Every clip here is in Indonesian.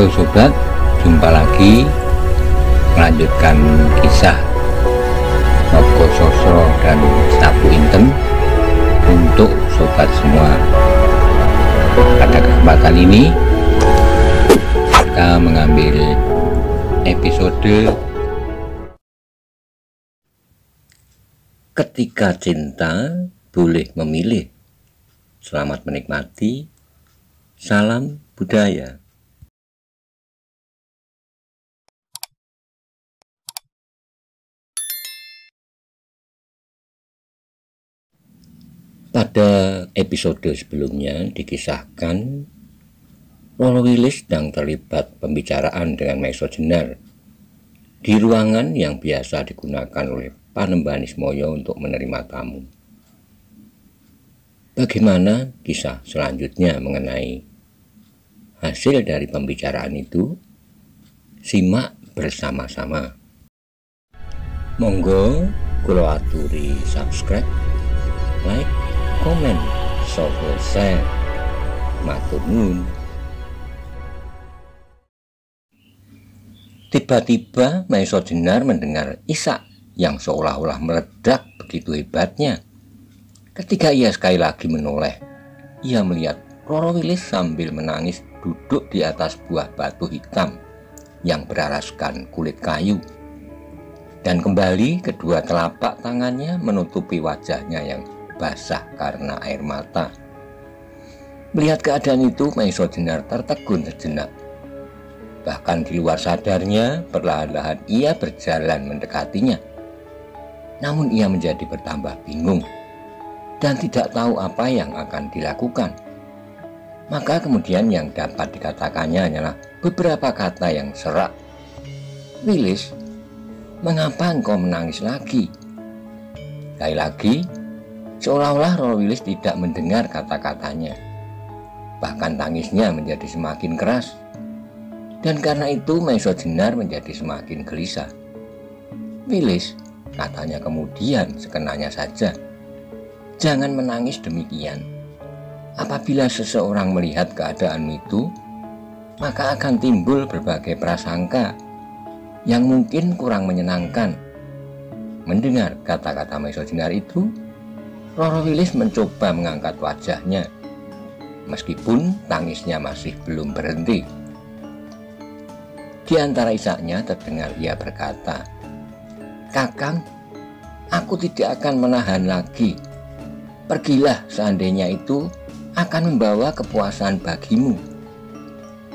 Halo sobat, jumpa lagi melanjutkan kisah Nogo Sosro dan Stapu Inten untuk sobat semua. Pada kesempatan ini kita mengambil episode Ketika Cinta Boleh Memilih. Selamat menikmati. Salam budaya. Pada episode sebelumnya dikisahkan Roro Wilis sedang terlibat pembicaraan dengan Maiso Jenar di ruangan yang biasa digunakan oleh Panembahan Ismoyo untuk menerima tamu. Bagaimana kisah selanjutnya mengenai hasil dari pembicaraan itu? Simak bersama-sama. Monggo kula aturi subscribe, like, komen, soho share. Matur nuwun. Tiba-tiba Maiso Jenar mendengar isak yang seolah-olah meledak begitu hebatnya. Ketika ia sekali lagi menoleh, ia melihat Roro Wilis sambil menangis duduk di atas buah batu hitam yang beralaskan kulit kayu. Dan kembali kedua telapak tangannya menutupi wajahnya yang basah karena air mata. Melihat keadaan itu, Maiso Jenar tertegun sejenak. Bahkan di luar sadarnya, perlahan-lahan ia berjalan mendekatinya. Namun ia menjadi bertambah bingung dan tidak tahu apa yang akan dilakukan. Maka kemudian yang dapat dikatakannya hanyalah beberapa kata yang serak. "Wilis, mengapa engkau menangis lagi?" Sekali lagi, seolah-olah Roro Wilis tidak mendengar kata-katanya. Bahkan tangisnya menjadi semakin keras. Dan karena itu Maiso Jenar menjadi semakin gelisah. "Wilis," katanya kemudian sekenanya saja, "jangan menangis demikian. Apabila seseorang melihat keadaanmu itu, maka akan timbul berbagai prasangka yang mungkin kurang menyenangkan." Mendengar kata-kata Maiso Jenar itu, Roro Wilis mencoba mengangkat wajahnya, meskipun tangisnya masih belum berhenti. Di antara isaknya terdengar ia berkata, "Kakang, aku tidak akan menahan lagi. Pergilah, seandainya itu akan membawa kepuasan bagimu."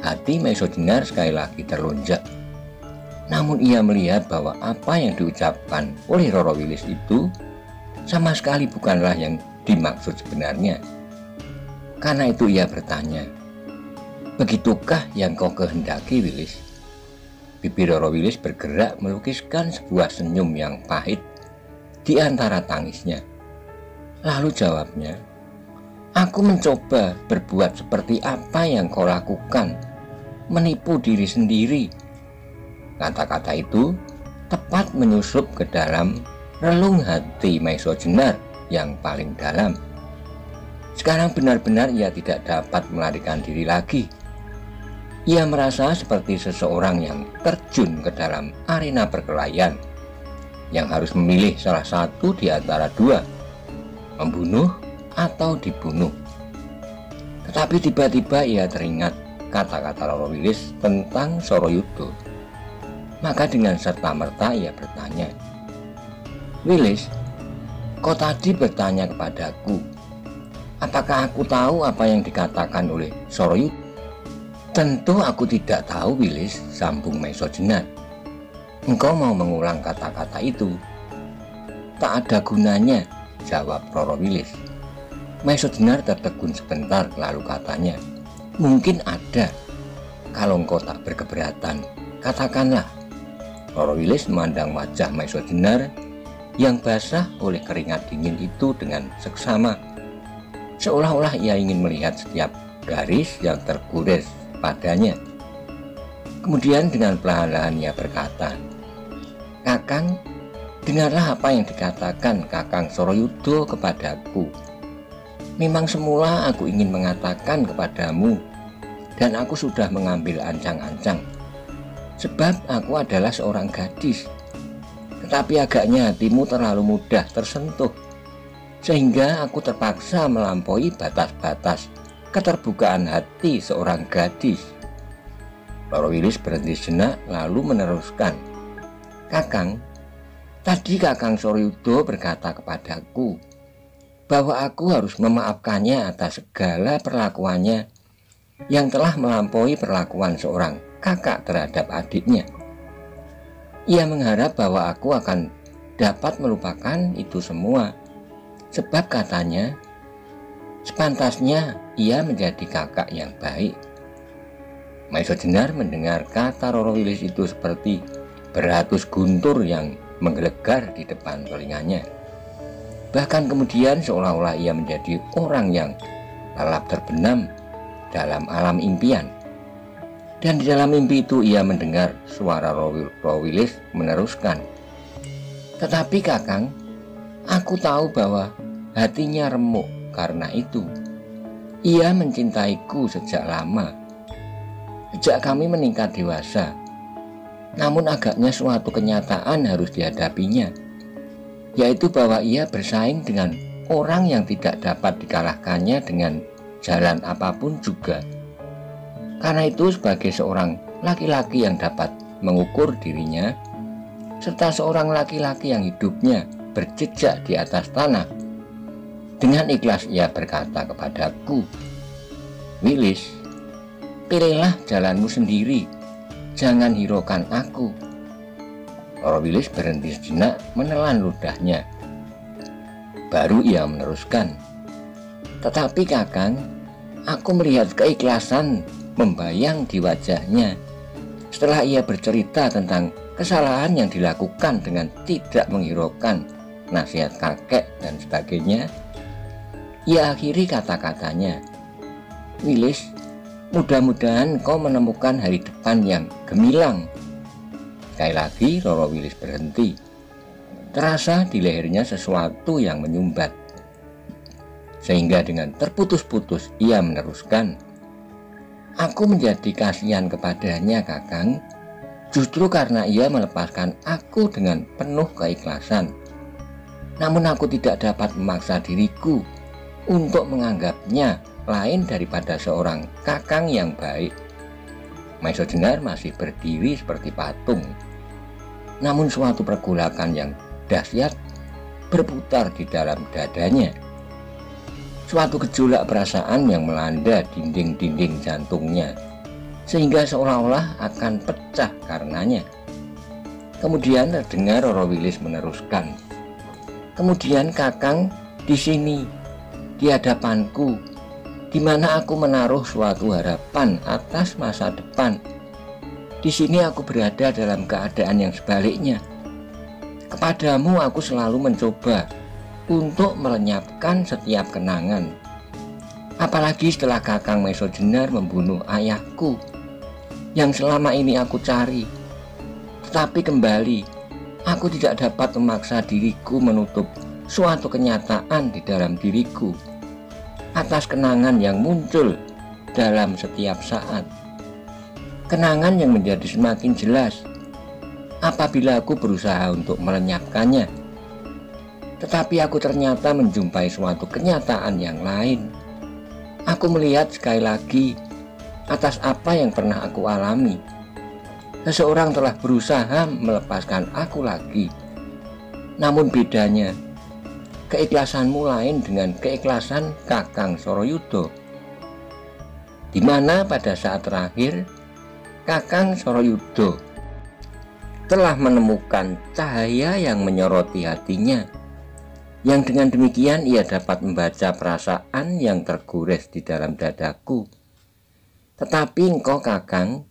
Hati Maiso Jenar sekali lagi terlonjak. Namun ia melihat bahwa apa yang diucapkan oleh Roro Wilis itu sama sekali bukanlah yang dimaksud sebenarnya. Karena itu ia bertanya, "Begitukah yang kau kehendaki, Wilis?" Bibir Roro Wilis bergerak melukiskan sebuah senyum yang pahit di antara tangisnya. Lalu jawabnya, "Aku mencoba berbuat seperti apa yang kau lakukan, menipu diri sendiri." Kata-kata itu tepat menyusup ke dalam relung hati Maiso Jenar yang paling dalam. Sekarang benar-benar ia tidak dapat melarikan diri lagi. Ia merasa seperti seseorang yang terjun ke dalam arena perkelahian, yang harus memilih salah satu di antara dua, membunuh atau dibunuh. Tetapi tiba-tiba ia teringat kata-kata Roro Wilis tentang Soroyudo. Maka dengan serta-merta ia bertanya, "Wilis, kau tadi bertanya kepadaku, apakah aku tahu apa yang dikatakan oleh Soroyudo?" "Tentu aku tidak tahu, Wilis," sambung Maiso Jenar. "Engkau mau mengulang kata-kata itu?" "Tak ada gunanya," jawab Roro Wilis. Maiso Jenar tertegun sebentar, lalu katanya, "Mungkin ada. Kalau engkau tak berkeberatan, katakanlah." Roro Wilis memandang wajah Maiso Jenar yang basah oleh keringat dingin itu dengan seksama, seolah-olah ia ingin melihat setiap garis yang tergores padanya. Kemudian dengan perlahan-lahan ia berkata, "Kakang, dengarlah apa yang dikatakan Kakang Soroyudo kepadaku. Memang semula aku ingin mengatakan kepadamu dan aku sudah mengambil ancang-ancang. Sebab aku adalah seorang gadis, tetapi agaknya hatimu terlalu mudah tersentuh, sehingga aku terpaksa melampaui batas-batas keterbukaan hati seorang gadis. Roro Wilis berhenti sejenak lalu meneruskan, Kakang, tadi Kakang Suryudo berkata kepadaku bahwa aku harus memaafkannya atas segala perlakuannya yang telah melampaui perlakuan seorang kakak terhadap adiknya. Ia mengharap bahwa aku akan dapat melupakan itu semua, sebab katanya sepantasnya ia menjadi kakak yang baik. Maiso Jenar mendengar kata Roro Wilis itu seperti beratus guntur yang menggelegar di depan telinganya. Bahkan kemudian seolah-olah ia menjadi orang yang lelap terbenam dalam alam impian. Dan di dalam mimpi itu ia mendengar suara Roro Wilis meneruskan, tetapi Kakang, aku tahu bahwa hatinya remuk karena itu. Ia mencintaiku sejak lama, sejak kami meningkat dewasa. Namun agaknya suatu kenyataan harus dihadapinya, yaitu bahwa ia bersaing dengan orang yang tidak dapat dikalahkannya dengan jalan apapun juga. Karena itu sebagai seorang laki-laki yang dapat mengukur dirinya, serta seorang laki-laki yang hidupnya berjejak di atas tanah, dengan ikhlas ia berkata kepadaku, Wilis, pilihlah jalanmu sendiri, jangan hiraukan aku. Roro Wilis berhenti sejenak menelan ludahnya. Baru ia meneruskan, tetapi Kakang, aku melihat keikhlasan membayang di wajahnya setelah ia bercerita tentang kesalahan yang dilakukan dengan tidak menghiraukan nasihat kakek dan sebagainya. Ia akhiri kata-katanya, Wilis, mudah-mudahan kau menemukan hari depan yang gemilang. Sekali lagi Roro Wilis berhenti. Terasa di lehernya sesuatu yang menyumbat, sehingga dengan terputus-putus ia meneruskan, aku menjadi kasihan kepadanya Kakang, justru karena ia melepaskan aku dengan penuh keikhlasan. Namun aku tidak dapat memaksa diriku untuk menganggapnya lain daripada seorang kakang yang baik. Maiso Jenar masih berdiri seperti patung. Namun suatu pergolakan yang dahsyat berputar di dalam dadanya. Suatu gejolak perasaan yang melanda dinding-dinding jantungnya, sehingga seolah-olah akan pecah karenanya. Kemudian terdengar Roro Wilis meneruskan, kemudian Kakang di sini, di hadapanku, di mana aku menaruh suatu harapan atas masa depan. Di sini aku berada dalam keadaan yang sebaliknya. Kepadamu aku selalu mencoba untuk melenyapkan setiap kenangan. Apalagi setelah Kakang Maiso Jenar membunuh ayahku yang selama ini aku cari. Tetapi kembali, aku tidak dapat memaksa diriku menutup suatu kenyataan di dalam diriku atas kenangan yang muncul dalam setiap saat. Kenangan yang menjadi semakin jelas apabila aku berusaha untuk melenyapkannya. Tetapi aku ternyata menjumpai suatu kenyataan yang lain. Aku melihat sekali lagi atas apa yang pernah aku alami. Seseorang telah berusaha melepaskan aku lagi. Namun bedanya, keikhlasanmu lain dengan keikhlasan Kakang Suryudo, di mana pada saat terakhir Kakang Suryudo telah menemukan cahaya yang menyoroti hatinya, yang dengan demikian ia dapat membaca perasaan yang tergores di dalam dadaku. Tetapi engkau Kakang,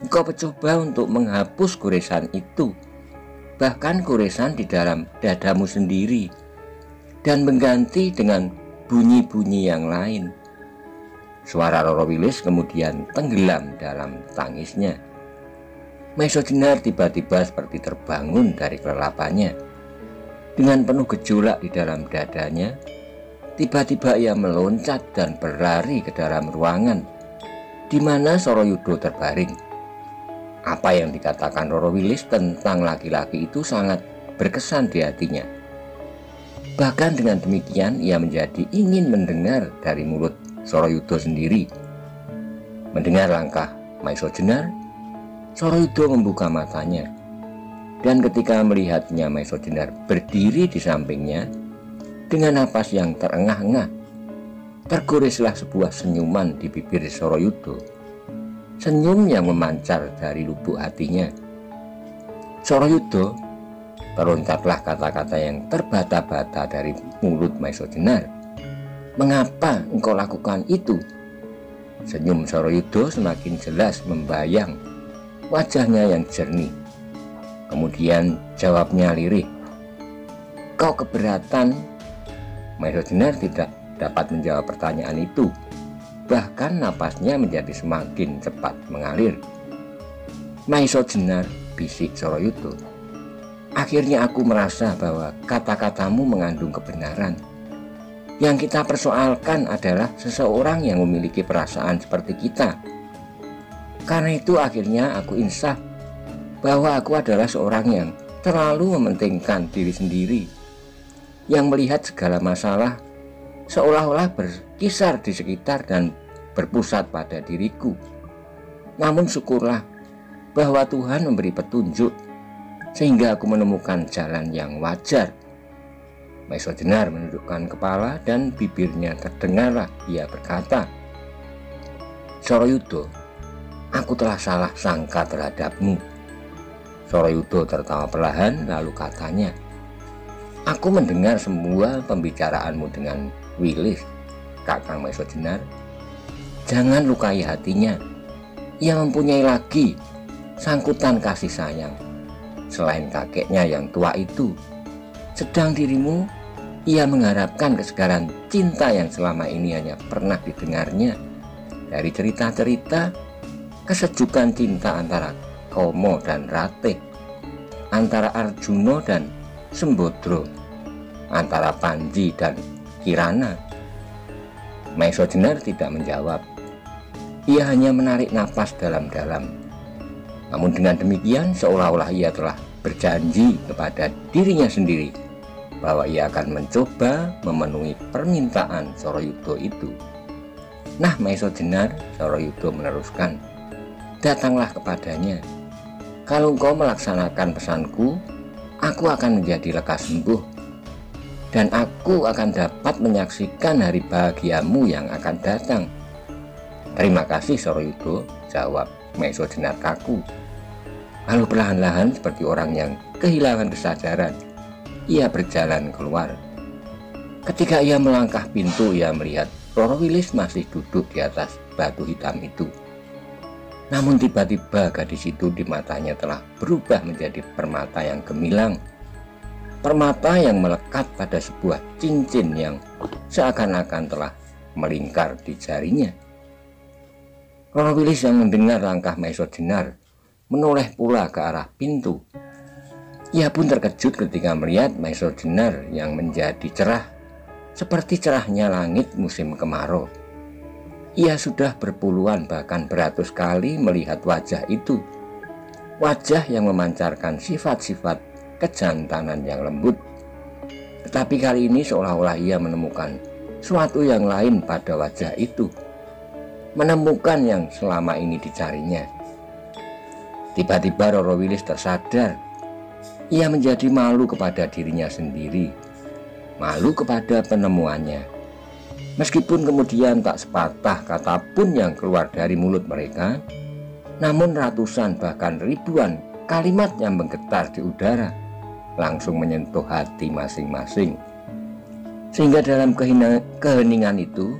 engkau mencoba untuk menghapus goresan itu, bahkan goresan di dalam dadamu sendiri, dan mengganti dengan bunyi-bunyi yang lain. Suara Roro Wilis kemudian tenggelam dalam tangisnya. Maiso Jenar tiba-tiba seperti terbangun dari kelelapannya. Dengan penuh gejolak di dalam dadanya, tiba-tiba ia meloncat dan berlari ke dalam ruangan. di mana Soroyudo terbaring. Apa yang dikatakan Roro Wilis tentang laki-laki itu sangat berkesan di hatinya. Bahkan dengan demikian ia menjadi ingin mendengar dari mulut Soroyudo sendiri. Mendengar langkah Maiso Jenar, Soroyudo membuka matanya. Dan ketika melihatnya Maiso Jenar berdiri di sampingnya dengan napas yang terengah-engah, tergoreslah sebuah senyuman di bibir Soroyudo. Senyum yang memancar dari lubuk hatinya. Soroyudo, teloncatlah kata-kata yang terbata-bata dari mulut Maiso Jenar. "Mengapa engkau lakukan itu?" Senyum Soroyudo semakin jelas membayang wajahnya yang jernih. Kemudian jawabnya lirih, "Kau keberatan?" Maiso Jenar tidak dapat menjawab pertanyaan itu. Bahkan napasnya menjadi semakin cepat mengalir. "Maiso Jenar," bisik Soroyudo, "akhirnya aku merasa bahwa kata-katamu mengandung kebenaran. Yang kita persoalkan adalah seseorang yang memiliki perasaan seperti kita. Karena itu akhirnya aku insaf bahwa aku adalah seorang yang terlalu mementingkan diri sendiri, yang melihat segala masalah seolah-olah berkisar di sekitar dan berpusat pada diriku. Namun syukurlah bahwa Tuhan memberi petunjuk sehingga aku menemukan jalan yang wajar." Maiso Jenar menundukkan kepala dan bibirnya terdengarlah ia berkata, "Soroyudo, aku telah salah sangka terhadapmu." Soroyudo tertawa perlahan lalu katanya, "Aku mendengar semua pembicaraanmu dengan Wilis, Kakang Maiso Jenar. Jangan lukai hatinya. Ia mempunyai lagi sangkutan kasih sayang selain kakeknya yang tua itu. Sedang dirimu, ia mengharapkan kesegaran cinta yang selama ini hanya pernah didengarnya dari cerita-cerita kesejukan cinta antara Komo dan Ratih, antara Arjuna dan Sembodro, antara Panji dan Kirana." Maiso Jenar tidak menjawab. Ia hanya menarik napas dalam-dalam. Namun dengan demikian seolah-olah ia telah berjanji kepada dirinya sendiri bahwa ia akan mencoba memenuhi permintaan Soroyudo itu. "Nah Maiso Jenar," Soroyudo meneruskan, "datanglah kepadanya. Kalau engkau melaksanakan pesanku, aku akan menjadi lekas sembuh. Dan aku akan dapat menyaksikan hari bahagiamu yang akan datang." "Terima kasih Soroyudo," jawab Maiso Jenar kaku. Lalu perlahan-lahan seperti orang yang kehilangan kesadaran, ia berjalan keluar. Ketika ia melangkah pintu, ia melihat Roro Wilis masih duduk di atas batu hitam itu. Namun tiba-tiba gadis itu di matanya telah berubah menjadi permata yang gemilang. Permata yang melekat pada sebuah cincin yang seakan-akan telah melingkar di jarinya. Roro Wilis yang mendengar langkah Maiso Jenar menoleh pula ke arah pintu. Ia pun terkejut ketika melihat Maiso Jenar yang menjadi cerah seperti cerahnya langit musim kemarau. Ia sudah berpuluhan bahkan beratus kali melihat wajah itu. Wajah yang memancarkan sifat-sifat kejantanan yang lembut. Tetapi kali ini seolah-olah ia menemukan suatu yang lain pada wajah itu. Menemukan yang selama ini dicarinya. Tiba-tiba Roro Wilis tersadar. Ia menjadi malu kepada dirinya sendiri. Malu kepada penemuannya. Meskipun kemudian tak sepatah kata pun yang keluar dari mulut mereka, namun ratusan bahkan ribuan kalimat yang menggetar di udara langsung menyentuh hati masing-masing. Sehingga dalam keheningan itu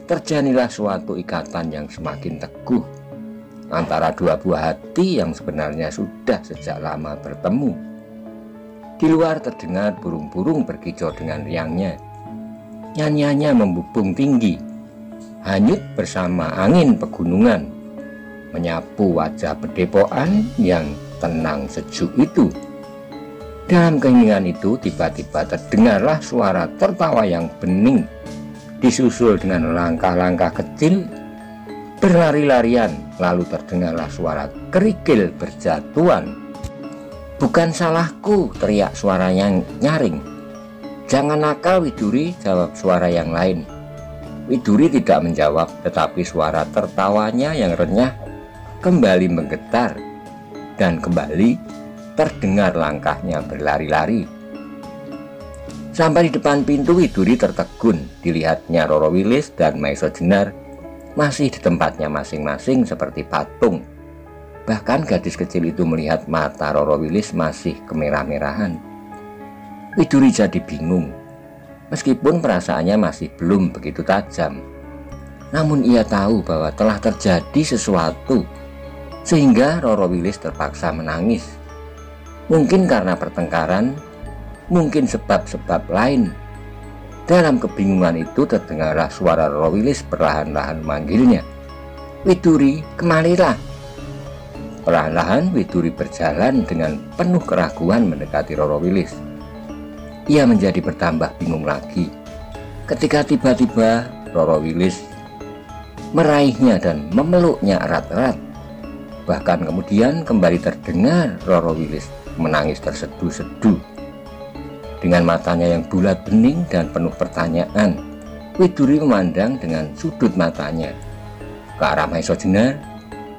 terjadilah suatu ikatan yang semakin teguh antara dua buah hati yang sebenarnya sudah sejak lama bertemu. Di luar terdengar burung-burung berkicau dengan riangnya. Nyanyiannya membubung tinggi, hanyut bersama angin pegunungan, menyapu wajah pedepokan yang tenang sejuk itu. Dalam keheningan itu tiba-tiba terdengarlah suara tertawa yang bening, disusul dengan langkah-langkah kecil Berlari-larian, lalu terdengarlah suara kerikil berjatuhan. "Bukan salahku," teriak suara yang nyaring. "Jangan nakal, Widuri," jawab suara yang lain. Widuri tidak menjawab, tetapi suara tertawanya yang renyah kembali menggetar, dan kembali terdengar langkahnya berlari-lari. Sampai di depan pintu, Widuri tertegun. Dilihatnya Roro Wilis dan Maiso Jenar masih di tempatnya masing-masing seperti patung. Bahkan gadis kecil itu melihat mata Roro Wilis masih kemerah-merahan. Widuri jadi bingung. Meskipun perasaannya masih belum begitu tajam, namun ia tahu bahwa telah terjadi sesuatu, sehingga Roro Wilis terpaksa menangis. Mungkin karena pertengkaran, mungkin sebab-sebab lain. Dalam kebingungan itu terdengarlah suara Roro Wilis perlahan-lahan memanggilnya. "Widuri, kemarilah." Perlahan-lahan Widuri berjalan dengan penuh keraguan mendekati Roro Wilis. Ia menjadi bertambah bingung lagi ketika tiba-tiba Roro Wilis meraihnya dan memeluknya erat-erat. Bahkan kemudian kembali terdengar Roro Wilis menangis terseduh-seduh. Dengan matanya yang bulat bening dan penuh pertanyaan, Widuri memandang dengan sudut matanya ke arah Maiso Jenar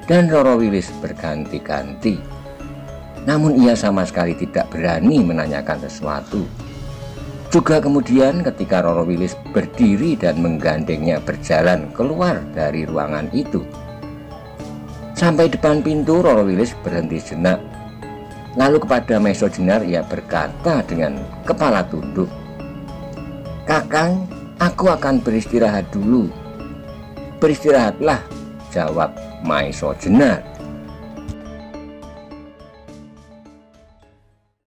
dan Roro Wilis berganti-ganti. Namun ia sama sekali tidak berani menanyakan sesuatu. Juga kemudian ketika Roro Wilis berdiri dan menggandengnya berjalan keluar dari ruangan itu. Sampai depan pintu, Roro Wilis berhenti sejenak. Lalu kepada Maiso Jenar ia berkata dengan kepala tunduk, "Kakang, aku akan beristirahat dulu." "Beristirahatlah," jawab Maiso Jenar.